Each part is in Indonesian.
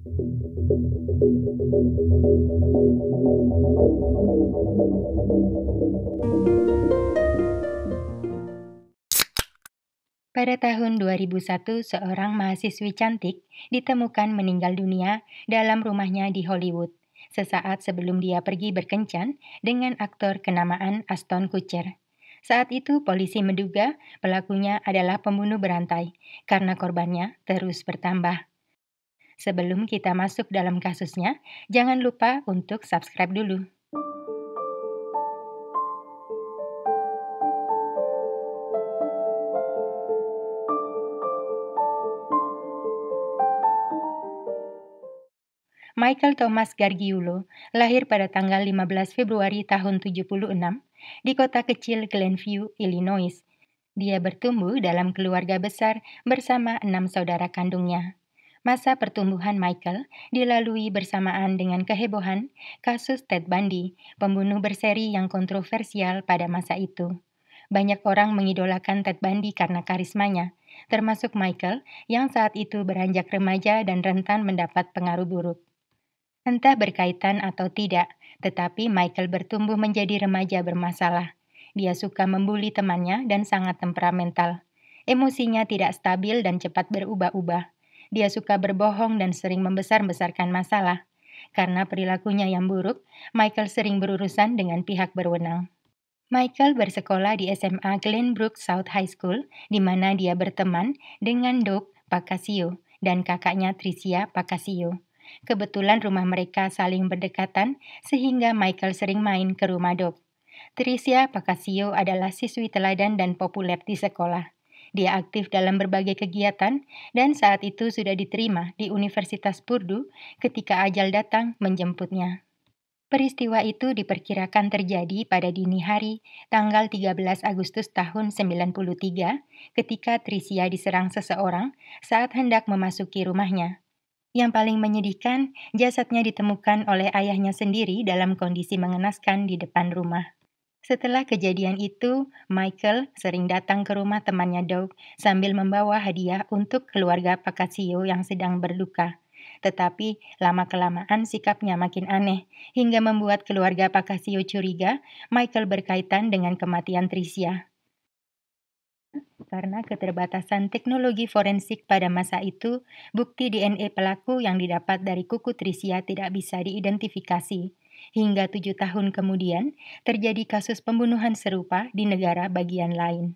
Pada tahun 2001, seorang mahasiswi cantik ditemukan meninggal dunia dalam rumahnya di Hollywood, sesaat sebelum dia pergi berkencan dengan aktor kenamaan Ashton Kutcher. Saat itu polisi menduga pelakunya adalah pembunuh berantai karena korbannya terus bertambah. Sebelum kita masuk dalam kasusnya, jangan lupa untuk subscribe dulu. Michael Thomas Gargiulo lahir pada tanggal 15 Februari tahun 76 di kota kecil Glenview, Illinois. Dia bertumbuh dalam keluarga besar bersama 6 saudara kandungnya. Masa pertumbuhan Michael dilalui bersamaan dengan kehebohan kasus Ted Bundy, pembunuh berseri yang kontroversial pada masa itu. Banyak orang mengidolakan Ted Bundy karena karismanya, termasuk Michael yang saat itu beranjak remaja dan rentan mendapat pengaruh buruk. Entah berkaitan atau tidak, tetapi Michael bertumbuh menjadi remaja bermasalah. Dia suka membuli temannya dan sangat temperamental. Emosinya tidak stabil dan cepat berubah-ubah. Dia suka berbohong dan sering membesar-besarkan masalah. Karena perilakunya yang buruk, Michael sering berurusan dengan pihak berwenang. Michael bersekolah di SMA Glenbrook South High School, di mana dia berteman dengan Doug Pacasio dan kakaknya Tricia Pacasio. Kebetulan rumah mereka saling berdekatan, sehingga Michael sering main ke rumah Doug. Tricia Pacasio adalah siswi teladan dan populer di sekolah. Dia aktif dalam berbagai kegiatan dan saat itu sudah diterima di Universitas Purdue ketika ajal datang menjemputnya. Peristiwa itu diperkirakan terjadi pada dini hari, tanggal 13 Agustus tahun 93, ketika Tricia diserang seseorang saat hendak memasuki rumahnya. Yang paling menyedihkan, jasadnya ditemukan oleh ayahnya sendiri dalam kondisi mengenaskan di depan rumah. Setelah kejadian itu, Michael sering datang ke rumah temannya Doug sambil membawa hadiah untuk keluarga Pacasio yang sedang berduka. Tetapi lama-kelamaan sikapnya makin aneh, hingga membuat keluarga Pacasio curiga Michael berkaitan dengan kematian Tricia. Karena keterbatasan teknologi forensik pada masa itu, bukti DNA pelaku yang didapat dari kuku Tricia tidak bisa diidentifikasi. Hingga 7 tahun kemudian, terjadi kasus pembunuhan serupa di negara bagian lain.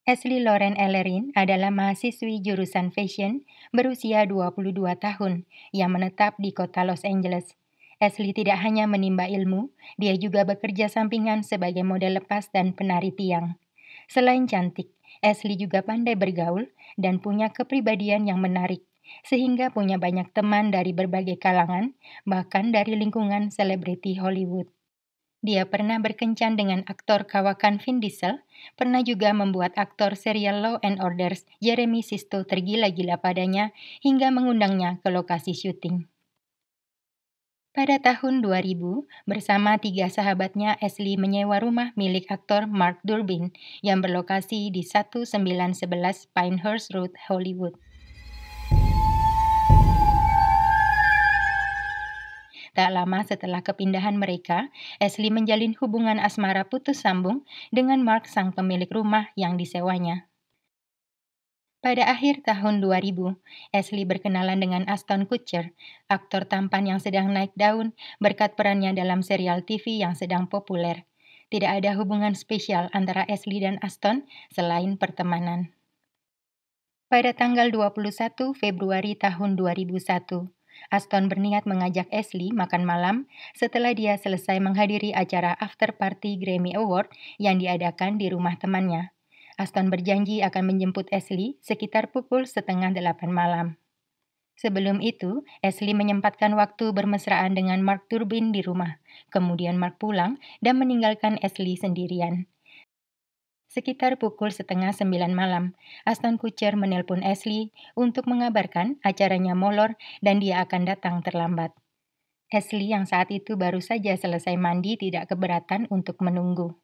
Ashley Lauren Ellerin adalah mahasiswi jurusan fashion berusia 22 tahun yang menetap di kota Los Angeles. Ashley tidak hanya menimba ilmu, dia juga bekerja sampingan sebagai model lepas dan penari tiang. Selain cantik, Ashley juga pandai bergaul dan punya kepribadian yang menarik, sehingga punya banyak teman dari berbagai kalangan, bahkan dari lingkungan selebriti Hollywood. Dia pernah berkencan dengan aktor kawakan Vin Diesel, pernah juga membuat aktor serial Law and Orders Jeremy Sisto tergila-gila padanya hingga mengundangnya ke lokasi syuting. Pada tahun 2000, bersama 3 sahabatnya, Ashley menyewa rumah milik aktor Mark Durbin yang berlokasi di 1911 Pinehurst Road, Hollywood. Tak lama setelah kepindahan mereka, Ashley menjalin hubungan asmara putus sambung dengan Mark, sang pemilik rumah yang disewanya. Pada akhir tahun 2000, Ashley berkenalan dengan Ashton Kutcher, aktor tampan yang sedang naik daun berkat perannya dalam serial TV yang sedang populer. Tidak ada hubungan spesial antara Ashley dan Ashton selain pertemanan. Pada tanggal 21 Februari tahun 2001, Ashton berniat mengajak Ashley makan malam setelah dia selesai menghadiri acara after party Grammy Award yang diadakan di rumah temannya. Ashton berjanji akan menjemput Ashley sekitar pukul 7:30 malam. Sebelum itu, Ashley menyempatkan waktu bermesraan dengan Mark Durbin di rumah. Kemudian Mark pulang dan meninggalkan Ashley sendirian. Sekitar pukul 8:30 malam, Ashton Kutcher menelpon Ashley untuk mengabarkan acaranya molor dan dia akan datang terlambat. Ashley yang saat itu baru saja selesai mandi tidak keberatan untuk menunggu.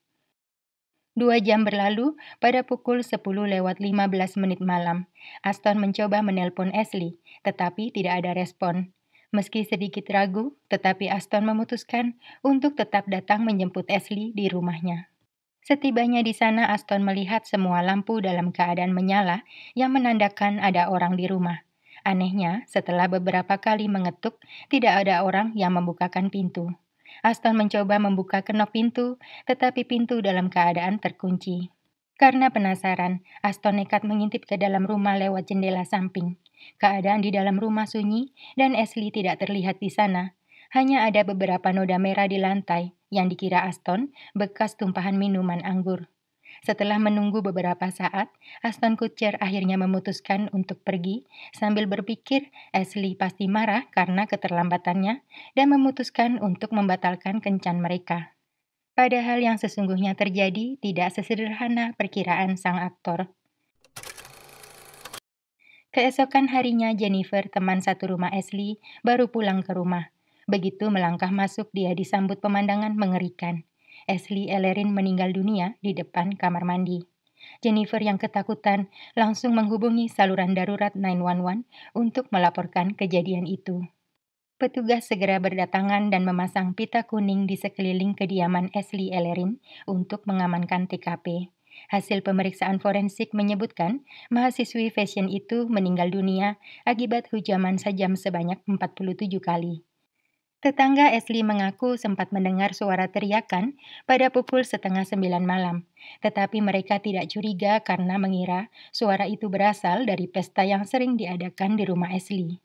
2 jam berlalu pada pukul 10:15 malam. Aston mencoba menelpon Ashley, tetapi tidak ada respon. Meski sedikit ragu, tetapi Aston memutuskan untuk tetap datang menjemput Ashley di rumahnya. Setibanya di sana, Aston melihat semua lampu dalam keadaan menyala yang menandakan ada orang di rumah. Anehnya, setelah beberapa kali mengetuk, tidak ada orang yang membukakan pintu. Aston mencoba membuka kenop pintu, tetapi pintu dalam keadaan terkunci. Karena penasaran, Aston nekat mengintip ke dalam rumah lewat jendela samping. Keadaan di dalam rumah sunyi dan Ashley tidak terlihat di sana. Hanya ada beberapa noda merah di lantai yang dikira Aston bekas tumpahan minuman anggur. Setelah menunggu beberapa saat, Aston Kutcher akhirnya memutuskan untuk pergi sambil berpikir Ashley pasti marah karena keterlambatannya dan memutuskan untuk membatalkan kencan mereka. Padahal yang sesungguhnya terjadi tidak sesederhana perkiraan sang aktor. Keesokan harinya, Jennifer, teman satu rumah Ashley, baru pulang ke rumah. Begitu melangkah masuk, dia disambut pemandangan mengerikan. Ashley Ellerin meninggal dunia di depan kamar mandi. Jennifer yang ketakutan langsung menghubungi saluran darurat 911 untuk melaporkan kejadian itu. Petugas segera berdatangan dan memasang pita kuning di sekeliling kediaman Ashley Ellerin untuk mengamankan TKP. Hasil pemeriksaan forensik menyebutkan mahasiswi fashion itu meninggal dunia akibat hujaman sajam sebanyak 47 kali. Tetangga Ashley mengaku sempat mendengar suara teriakan pada pukul 8:30 malam, tetapi mereka tidak curiga karena mengira suara itu berasal dari pesta yang sering diadakan di rumah Ashley.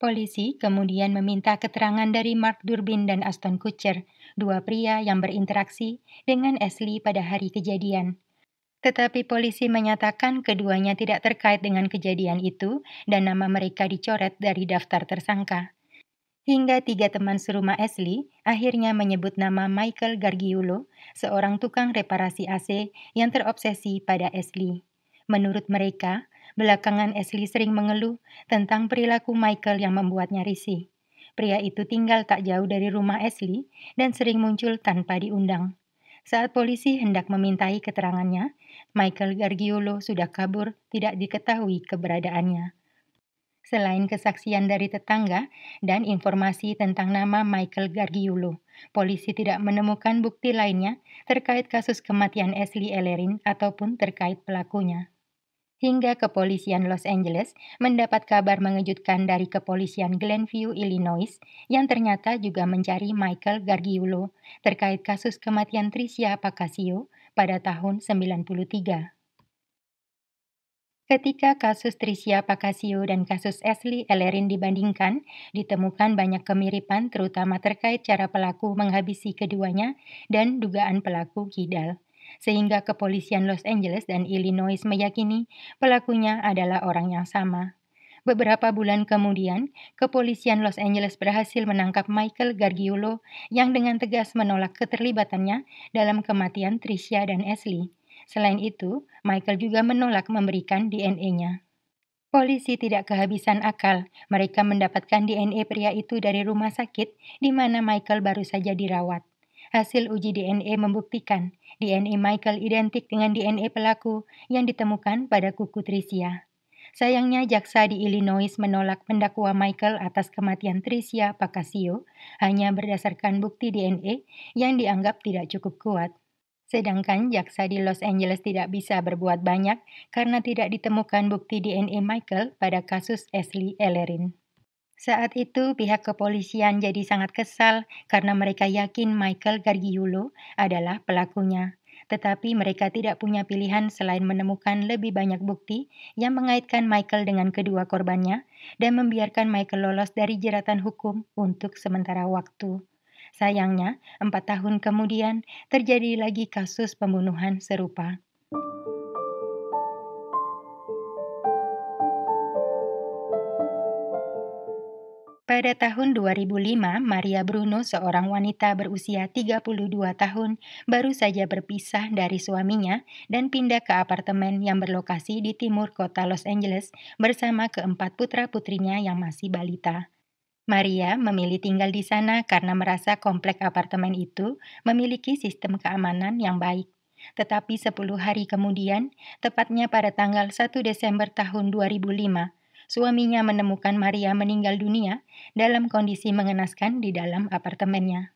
Polisi kemudian meminta keterangan dari Mark Durbin dan Aston Kutcher, dua pria yang berinteraksi dengan Ashley pada hari kejadian. Tetapi polisi menyatakan keduanya tidak terkait dengan kejadian itu dan nama mereka dicoret dari daftar tersangka. Hingga 3 teman serumah Ashley akhirnya menyebut nama Michael Gargiulo, seorang tukang reparasi AC yang terobsesi pada Ashley. Menurut mereka, belakangan Ashley sering mengeluh tentang perilaku Michael yang membuatnya risih. Pria itu tinggal tak jauh dari rumah Ashley dan sering muncul tanpa diundang. Saat polisi hendak memintai keterangannya, Michael Gargiulo sudah kabur, tidak diketahui keberadaannya. Selain kesaksian dari tetangga dan informasi tentang nama Michael Gargiulo, polisi tidak menemukan bukti lainnya terkait kasus kematian Ashley Ellerin ataupun terkait pelakunya. Hingga kepolisian Los Angeles mendapat kabar mengejutkan dari kepolisian Glenview, Illinois, yang ternyata juga mencari Michael Gargiulo terkait kasus kematian Tricia Pacasio pada tahun 93. Ketika kasus Tricia Pacasio dan kasus Ashley Ellerin dibandingkan, ditemukan banyak kemiripan terutama terkait cara pelaku menghabisi keduanya dan dugaan pelaku kidal. Sehingga kepolisian Los Angeles dan Illinois meyakini pelakunya adalah orang yang sama. Beberapa bulan kemudian, kepolisian Los Angeles berhasil menangkap Michael Gargiulo yang dengan tegas menolak keterlibatannya dalam kematian Tricia dan Ashley. Selain itu, Michael juga menolak memberikan DNA-nya. Polisi tidak kehabisan akal. Mereka mendapatkan DNA pria itu dari rumah sakit di mana Michael baru saja dirawat. Hasil uji DNA membuktikan DNA Michael identik dengan DNA pelaku yang ditemukan pada kuku Tricia. Sayangnya, jaksa di Illinois menolak mendakwa Michael atas kematian Tricia Pacasio hanya berdasarkan bukti DNA yang dianggap tidak cukup kuat. Sedangkan jaksa di Los Angeles tidak bisa berbuat banyak karena tidak ditemukan bukti DNA Michael pada kasus Ashley Ellerin. Saat itu, pihak kepolisian jadi sangat kesal karena mereka yakin Michael Gargiulo adalah pelakunya. Tetapi mereka tidak punya pilihan selain menemukan lebih banyak bukti yang mengaitkan Michael dengan kedua korbannya dan membiarkan Michael lolos dari jeratan hukum untuk sementara waktu. Sayangnya, 4 tahun kemudian terjadi lagi kasus pembunuhan serupa. Pada tahun 2005, Maria Bruno, seorang wanita berusia 32 tahun, baru saja berpisah dari suaminya dan pindah ke apartemen yang berlokasi di timur kota Los Angeles bersama keempat putra-putrinya yang masih balita. Maria memilih tinggal di sana karena merasa komplek apartemen itu memiliki sistem keamanan yang baik. Tetapi 10 hari kemudian, tepatnya pada tanggal 1 Desember tahun 2005, suaminya menemukan Maria meninggal dunia dalam kondisi mengenaskan di dalam apartemennya.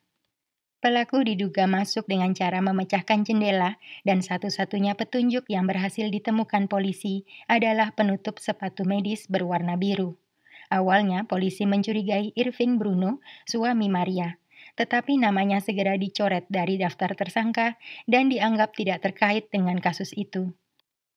Pelaku diduga masuk dengan cara memecahkan jendela dan satu-satunya petunjuk yang berhasil ditemukan polisi adalah penutup sepatu medis berwarna biru. Awalnya polisi mencurigai Irving Bruno, suami Maria, tetapi namanya segera dicoret dari daftar tersangka dan dianggap tidak terkait dengan kasus itu.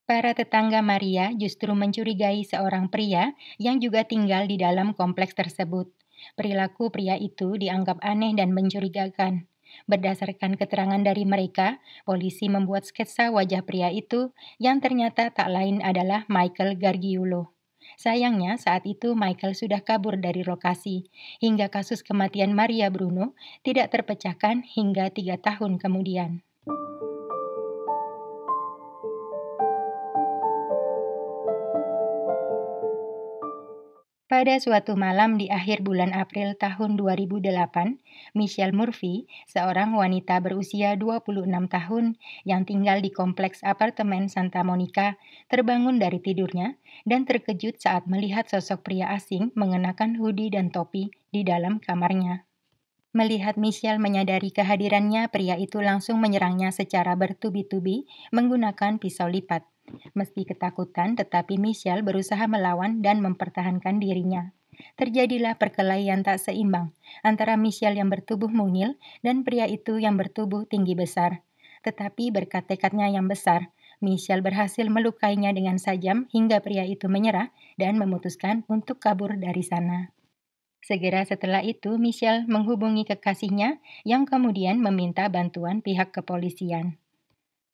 Para tetangga Maria justru mencurigai seorang pria yang juga tinggal di dalam kompleks tersebut. Perilaku pria itu dianggap aneh dan mencurigakan. Berdasarkan keterangan dari mereka, polisi membuat sketsa wajah pria itu yang ternyata tak lain adalah Michael Gargiulo. Sayangnya saat itu Michael sudah kabur dari lokasi, hingga kasus kematian Maria Bruno tidak terpecahkan hingga 3 tahun kemudian. Pada suatu malam di akhir bulan April tahun 2008, Michelle Murphy, seorang wanita berusia 26 tahun yang tinggal di kompleks apartemen Santa Monica, terbangun dari tidurnya dan terkejut saat melihat sosok pria asing mengenakan hoodie dan topi di dalam kamarnya. Melihat Michelle menyadari kehadirannya, pria itu langsung menyerangnya secara bertubi-tubi menggunakan pisau lipat. Meski ketakutan, tetapi Michelle berusaha melawan dan mempertahankan dirinya. Terjadilah perkelahian tak seimbang antara Michelle yang bertubuh mungil dan pria itu yang bertubuh tinggi besar. Tetapi berkat tekadnya yang besar, Michelle berhasil melukainya dengan sajam hingga pria itu menyerah dan memutuskan untuk kabur dari sana. Segera setelah itu, Michelle menghubungi kekasihnya yang kemudian meminta bantuan pihak kepolisian.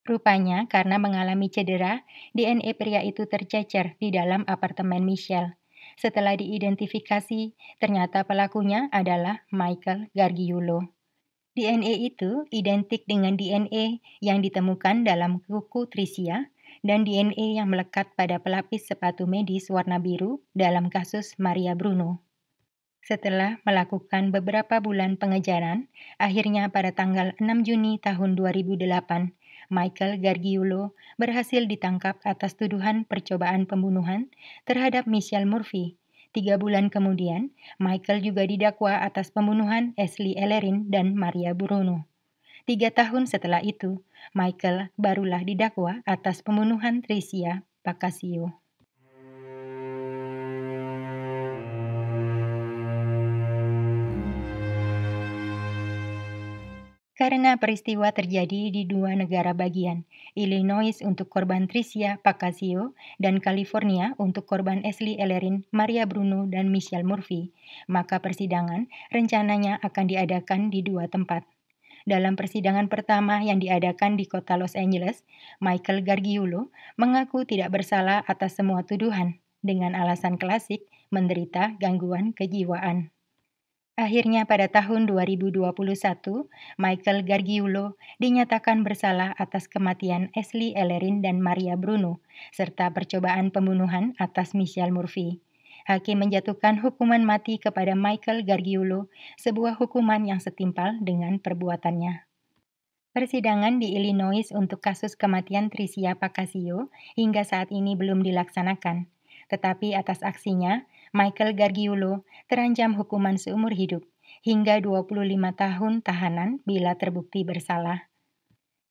Rupanya, karena mengalami cedera, DNA pria itu tercecer di dalam apartemen Michelle. Setelah diidentifikasi, ternyata pelakunya adalah Michael Gargiulo. DNA itu identik dengan DNA yang ditemukan dalam kuku Tricia dan DNA yang melekat pada pelapis sepatu medis warna biru dalam kasus Maria Bruno. Setelah melakukan beberapa bulan pengejaran, akhirnya pada tanggal 6 Juni tahun 2008, Michael Gargiulo berhasil ditangkap atas tuduhan percobaan pembunuhan terhadap Michelle Murphy. 3 bulan kemudian, Michael juga didakwa atas pembunuhan Ashley Ellerin dan Maria Bruno. 3 tahun setelah itu, Michael barulah didakwa atas pembunuhan Tricia Pacasio. Karena peristiwa terjadi di 2 negara bagian, Illinois untuk korban Tricia Pacasio dan California untuk korban Ashley Ellerin, Maria Bruno, dan Michelle Murphy, maka persidangan rencananya akan diadakan di 2 tempat. Dalam persidangan pertama yang diadakan di kota Los Angeles, Michael Gargiulo mengaku tidak bersalah atas semua tuduhan, dengan alasan klasik menderita gangguan kejiwaan. Akhirnya pada tahun 2021, Michael Gargiulo dinyatakan bersalah atas kematian Ashley Ellerin dan Maria Bruno, serta percobaan pembunuhan atas Michelle Murphy. Hakim menjatuhkan hukuman mati kepada Michael Gargiulo, sebuah hukuman yang setimpal dengan perbuatannya. Persidangan di Illinois untuk kasus kematian Tricia Pacasio hingga saat ini belum dilaksanakan. Tetapi atas aksinya, Michael Gargiulo terancam hukuman seumur hidup hingga 25 tahun tahanan bila terbukti bersalah.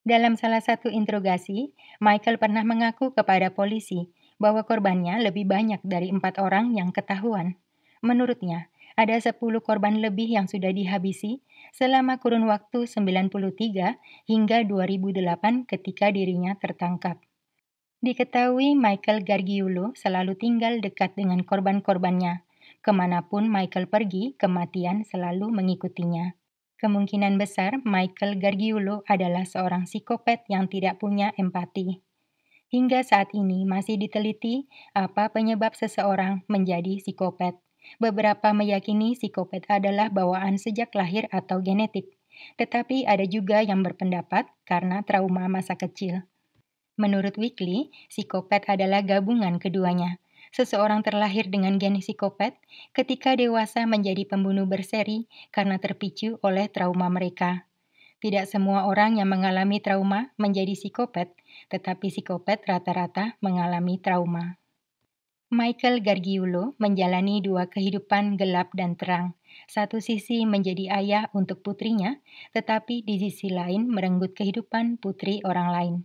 Dalam salah satu interogasi, Michael pernah mengaku kepada polisi bahwa korbannya lebih banyak dari 4 orang yang ketahuan. Menurutnya, ada 10 korban lebih yang sudah dihabisi selama kurun waktu 93 hingga 2008 ketika dirinya tertangkap. Diketahui Michael Gargiulo selalu tinggal dekat dengan korban-korbannya. Kemanapun Michael pergi, kematian selalu mengikutinya. Kemungkinan besar Michael Gargiulo adalah seorang psikopat yang tidak punya empati. Hingga saat ini masih diteliti apa penyebab seseorang menjadi psikopat. Beberapa meyakini psikopat adalah bawaan sejak lahir atau genetik, tetapi ada juga yang berpendapat karena trauma masa kecil. Menurut Weekly, psikopat adalah gabungan keduanya. Seseorang terlahir dengan gen psikopat, ketika dewasa menjadi pembunuh berseri karena terpicu oleh trauma mereka. Tidak semua orang yang mengalami trauma menjadi psikopat, tetapi psikopat rata-rata mengalami trauma. Michael Gargiulo menjalani dua kehidupan gelap dan terang. Satu sisi menjadi ayah untuk putrinya, tetapi di sisi lain merenggut kehidupan putri orang lain.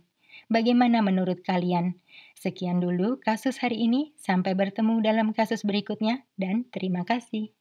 Bagaimana menurut kalian? Sekian dulu kasus hari ini, sampai bertemu dalam kasus berikutnya, dan terima kasih.